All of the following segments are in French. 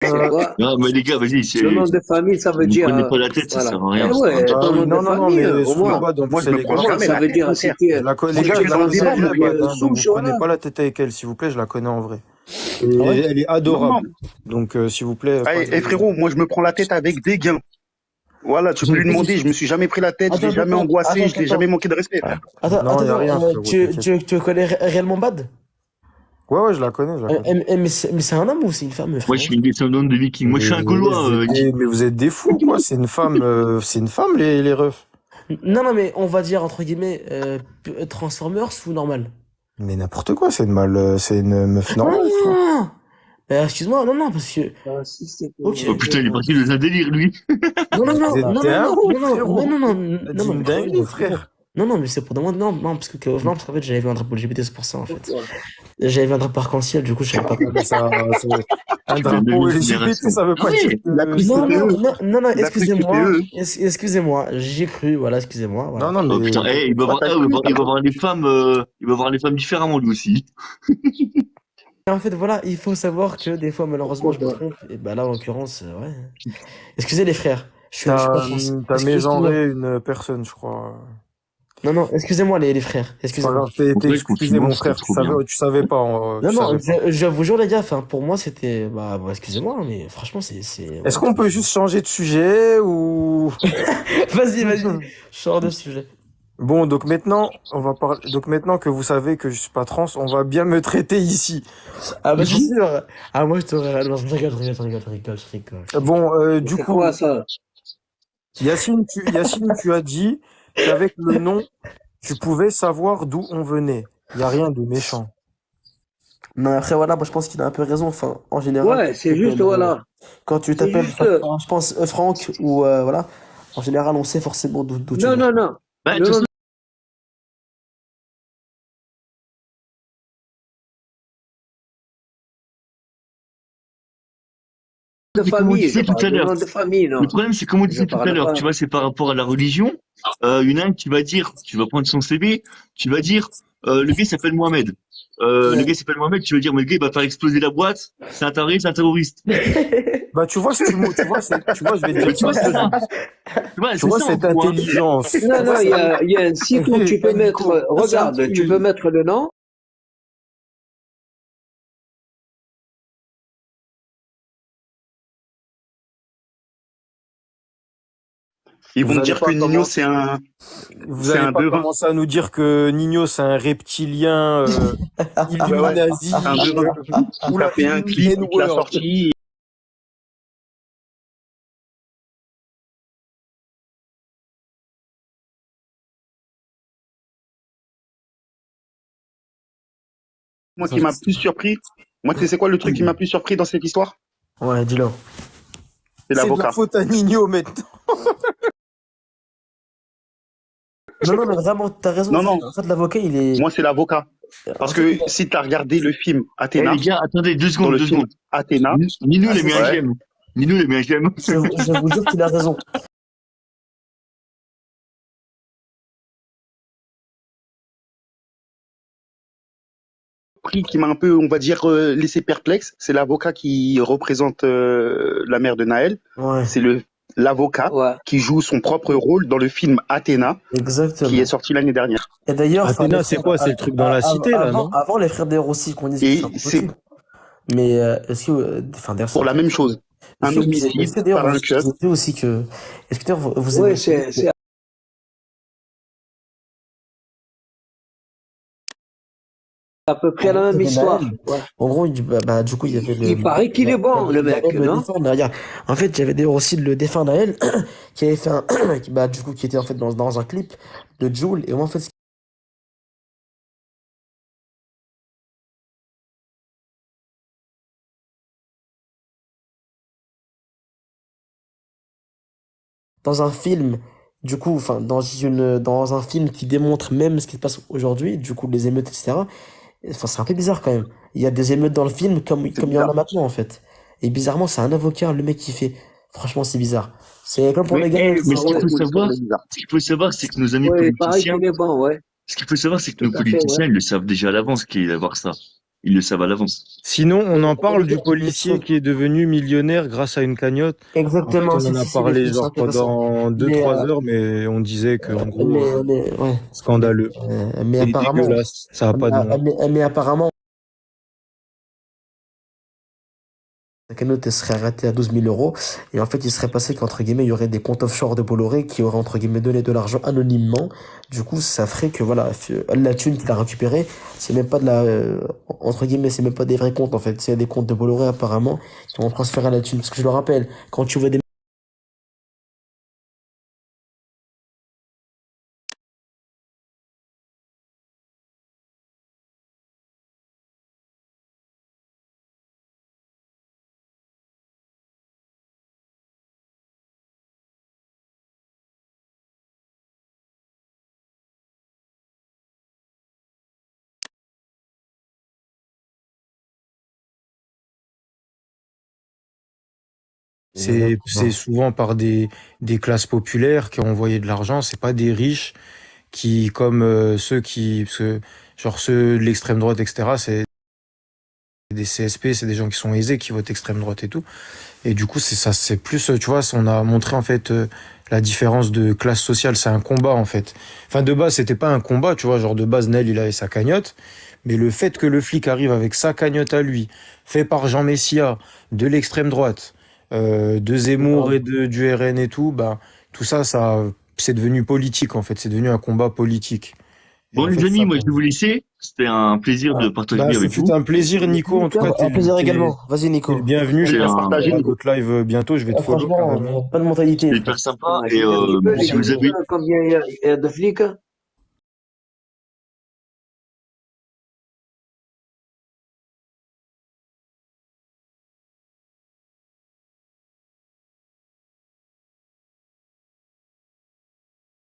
C'est quoi? Non, mais les gars, vas-y, Le nom de famille, ça veut vous dire, prenez pas la tête, ça voilà. sert à Eh rien, ça sert à ouais, rien. ton Ah nom oui, de non, non, non, famille, mais au moins. excusez-moi, donc Moi, je c'est me les prends gars. Au moins, jamais ça la veut tête, dire mon si frère. tu es, Les Si gars, tu je es la dans le connais débat, en mon vrai, frère. Bad, hein, donc vous souche, prenez voilà. pas la tête avec elle, s'il vous plaît, je la connais en vrai. Et Ah ouais? elle est Non, non. adorable. Donc, s'il vous plaît, pas Eh, de... frérot, moi, je me prends la tête avec des gains. Voilà, tu peux lui demander, je me suis jamais pris la tête, je Attends, l'ai jamais attends, angoissé, je l'ai attends. jamais manqué de respect. Attends, Non, y a attends, rien, frérot, t'inquiète. tu connais réellement Bad? Ouais, ouais, je la connais, je la connais. Mais c'est un homme ou c'est une femme, Moi, je frérot? suis une descendante de Vikings. Moi, je suis un Mais Gaulois, vous êtes des fous, quoi. C'est une femme, les refs. Non, non, mais on va dire, entre guillemets, Transformers ou normal? Mais n'importe quoi, c'est une meuf Non, normale, frère. non, excuse-moi, non, non, parce que. Ah, si c'est Ok. Oh putain, il est parti dans un délire, lui. Non, non, non, Vous non, êtes non, un non, ouf, non, non, frérot. non, non, non, T'as non, dit non, une mais dinguerie, frérot. frère. Non, non, mais c'est pour demander. Non, non, non, parce qu'en fait, j'avais vu un drapeau LGBT, c'est pour ça, en fait. J'avais vu un drapeau arc-en-ciel, du coup, je savais pas quoi. Mais ça, un Tu fais drapeau une LGBT, génération. ça veut Ah pas dire ouais, il a que... pris Non, non, CPE. non, non, non, Il a pris excusez-moi, CPE. excusez-moi, j'ai cru, voilà, excusez-moi, Non, voilà. non, Oh mais... putain, il va voir, il va voir les femmes, il va voir les femmes différemment, lui aussi. Et en fait, voilà, il faut savoir que des fois, malheureusement, je me trompe, et bah là, en l'occurrence, ouais. Excusez les frères, je suis pas français. T'as Excusez-moi. mégenré une personne, je crois. Non, non, excusez-moi les frères, C'est pas excusez-moi. grave, t'es Ouais, excusé, mon compliment, frère. c'était trop bien. Tu savais pas. Non, Tu non, savais pas. je vous jure les gars, enfin, pour moi, c'était, bah, excusez-moi, mais franchement, c'est, Est-ce qu'on peut juste changer de sujet ou... Vas-y, change de sujet. Bon, donc maintenant, on va parler. Donc maintenant que vous savez que je suis pas trans, on va bien me traiter ici. Ah, bah, c'est sûr. Ah, moi, je te non, je rigole. Bon, du C'est coup, quoi ça? Yacine, tu as dit qu'avec le nom, tu pouvais savoir d'où on venait. Il y a rien de méchant. Non, après, voilà, moi, je pense qu'il a un peu raison, enfin, en général. Ouais, c'est juste, voilà. Quand tu C'est t'appelles, juste, je pense, Franck, ou, voilà, en général, on sait forcément d'où tu non, viens. non, non. Bah, Le tout nom ça, de c'est comme on famille, je disait tout parle à de l'heure. nom de famille, non. Le problème, c'est comme on Je disait tout à parle l'heure, pas. tu vois, c'est par rapport à la religion. Il y en a un qui va dire, tu vas prendre son CV, tu vas dire, le gars il s'appelle Mohamed. Le gars il s'appelle Mohamed, tu vas dire, mais le gars il va faire exploser la boîte, c'est un taré, c'est un terroriste. Bah, tu vois, je vais te Mais dire tu vois, ça. c'est ça. Tu vois, Tu c'est vois ça, cette en gros, hein. intelligence. Non, non, il y a un site où tu peux Nico, mettre, regarde, tu peux mettre le nom. Ils vont Vous me allez dire pas que Nino, commencer, vous c'est allez un pas devin. commencer à nous dire que Nino c'est un reptilien Bah ouais, Illuminati c'est un devin. ou Il a la fait un clip, il l'a N-word. sorti. Moi, qui m'a plus surpris, moi, tu sais quoi le truc qui m'a plus surpris dans cette histoire? Ouais, dis-le. C'est C'est de la l'avocat. faute à Nino maintenant. Non, non, mais vraiment, t'as raison. Non, non, En fait, l'avocat, il est. moi, c'est l'avocat. Parce En fait, que si tu as regardé le film Eh, Athéna, les gars, attendez, deux dans secondes, le deux film secondes. Athéna, Ninou, il a c'est mis un ça. ouais, j'aime. Ninou, il a mis un j'aime. Je vais vous dire qu'il a raison. prix qui m'a un peu, on va dire, laissé perplexe, c'est l'avocat qui représente la mère de Naël. Ouais, C'est l'avocat Ouais. qui joue son propre rôle dans le film Athéna, qui est exactement. sorti l'année dernière. Et d'ailleurs, enfin, Athéna, les c'est frères, quoi? C'est le truc dans la cité, là, non? avant les frères d'Héros aussi qu'on disait que Et c'est c'est impossible. Mais est-ce que, enfin, d'ailleurs, pour la même chose. Un est-ce que homicide d'ailleurs, par un vous keuf. savez aussi que, est-ce que d'ailleurs, vous Ouais, avez c'est à peu près la même histoire. Ouais. En gros, du coup, il y avait Il paraît qu'il est bon, le mec, le non? défunt Naël. En fait, j'avais d'ailleurs aussi le défunt Naël qui avait fait un, du coup, qui était en fait dans un clip de Jul. Et moi, en fait, dans un film, du coup, enfin, dans un film qui démontre même ce qui se passe aujourd'hui, du coup, les émeutes, etc. Enfin, c'est un peu bizarre quand même. Il y a des émeutes dans le film comme il y en a Bizarre. maintenant, en fait. Et bizarrement, c'est un avocat, le mec qui fait. Franchement, c'est bizarre. C'est comme pour Mais, les gars. mais ce qu'il Ouais, faut oui, savoir, c'est bizarre. ce qu'il faut savoir, c'est que nos amis Ouais, il paraît politiciens, qu'il est bon, ouais. ce qu'il faut savoir, c'est que nos Tout à fait, politiciens, ouais. ils le savent déjà à l'avance qu'il va y avoir ça. Ils le savent à l'avance. Sinon, on en parle du policier qui est devenu millionnaire grâce à une cagnotte. En fait, Exactement, on en a parlé c'est genre intéressant. pendant Mais, 2-3 heures, mais on disait que en gros, ouais. scandaleux Mais et apparemment, dégueulasse. Ça a pas de nom. mais apparemment, la cagnotte elle serait arrêtée à 12 000 euros. Et en fait, il serait passé qu'entre guillemets, il y aurait des comptes offshore de Bolloré qui auraient entre guillemets donné de l'argent anonymement. Du coup, ça ferait que voilà, la thune qu'il a récupérée, c'est même pas de la, entre guillemets, c'est même pas des vrais comptes en fait. C'est des comptes de Bolloré apparemment qui vont transférer la thune. Parce que je le rappelle, quand tu vois des C'est souvent par des classes populaires qui ont envoyé de l'argent. C'est pas des riches qui, comme genre ceux de l'extrême droite, etc. C'est des CSP, c'est des gens qui sont aisés, qui votent extrême droite et tout. Et du coup, c'est ça, c'est plus, tu vois, on a montré en fait la différence de classe sociale. C'est un combat en fait. Enfin, de base, c'était pas un combat, tu vois, genre de base, Nel, il avait sa cagnotte. Mais le fait que le flic arrive avec sa cagnotte à lui, fait par Jean Messia, de l'extrême droite, de Zemmour et du RN et tout, bah, tout ça, c'est devenu politique en fait. C'est devenu un combat politique. Et Bon, en les fait, amis, moi, je vais vous laisser. C'était un plaisir de partager bah, avec c'était vous. un plaisir, Nico. En tout cas, un plaisir également. Vas-y, t'es le Nico. bienvenu. C'est J'espère un, qu'on fera d'autres lives bientôt. Je vais te follow Franchement, carrément. pas de mentalité, c'est frère. hyper sympa. Ouais, Et dis un petit peu, dis si un vous petit peu avez, combien il y a de flics.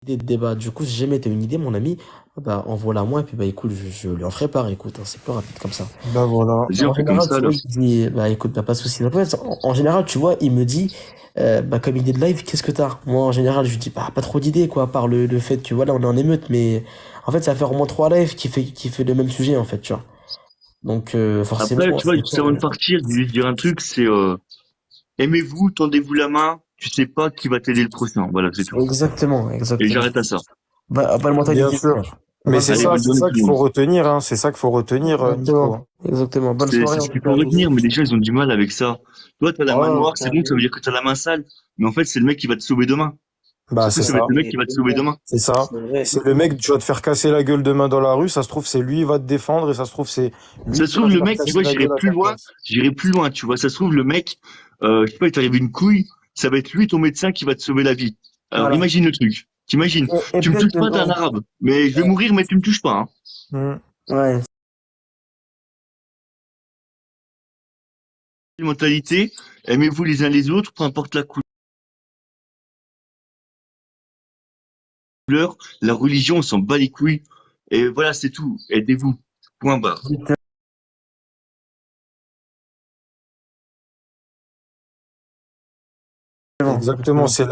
Idée de débat. Du coup, si jamais t'as une idée, mon ami, bah, envoie-la à moi, et puis, bah, écoute, je lui en ferai part, écoute, hein, c'est plus rapide comme ça. Bah voilà. vas-y, En on fait comme général, ça, tu vois, alors. il dit, bah, écoute, bah, pas de souci. Donc, ouais, en général, tu vois, il me dit, bah, comme idée de live, qu'est-ce que t'as? Moi, en général, je lui dis, bah, pas trop d'idées, quoi, à part le fait que, voilà, on est en émeute, mais, en fait, ça fait au moins 3 lives qui fait le même sujet, en fait, tu vois. Donc, Après, forcément, tu vois, juste avant de partir, je vais juste dire un truc, c'est, aimez-vous, tendez-vous la main. Tu sais pas qui va t'aider le prochain. Voilà, c'est tout. exactement, Et exactement. j'arrête à ça. Bah, pas de Bien mentalité. sûr. Mais Bonne c'est Allez, soirée. ça, bonne c'est journée ça tout le qu'il faut monde. retenir, hein. C'est ça qu'il faut retenir, Nico, Exactement. hein. Exactement. Bonne C'est soirée, en ce tout qu'il cas, faut à tous. retenir, mais les gens, ils ont du mal avec ça. Toi, t'as la main Oh, noire, c'est bon, ça veut dire que t'as la main sale. Mais en fait, c'est le mec qui va te sauver demain. Bah, Ça se c'est trouve, ça va ça. être le mec qui va te sauver demain. C'est ça. C'est vrai. C'est le mec, tu vas te faire casser la gueule demain dans la rue. Ça se trouve, c'est lui qui va te défendre et ça se trouve, c'est Ça lui se qui va trouve, se le faire mec, tu casser vois, la gueule à ta place. j'irai plus loin, tu vois. Ça se trouve, le mec, je sais pas, il t'arrive une couille, ça va être lui, ton médecin, qui va te sauver la vie. Alors, Voilà. imagine le truc. T'imagines. Et Tu me peut-être touches que, pas, t'es un arabe. Mais je vais mourir, mais tu me touches pas, hein. Hmm. ouais. Mentalité, aimez-vous les uns les autres, peu importe la couleur, la religion, on s'en bat les couilles. Et voilà, c'est tout. Aidez-vous. Point barre. Exactement. Exactement. C'est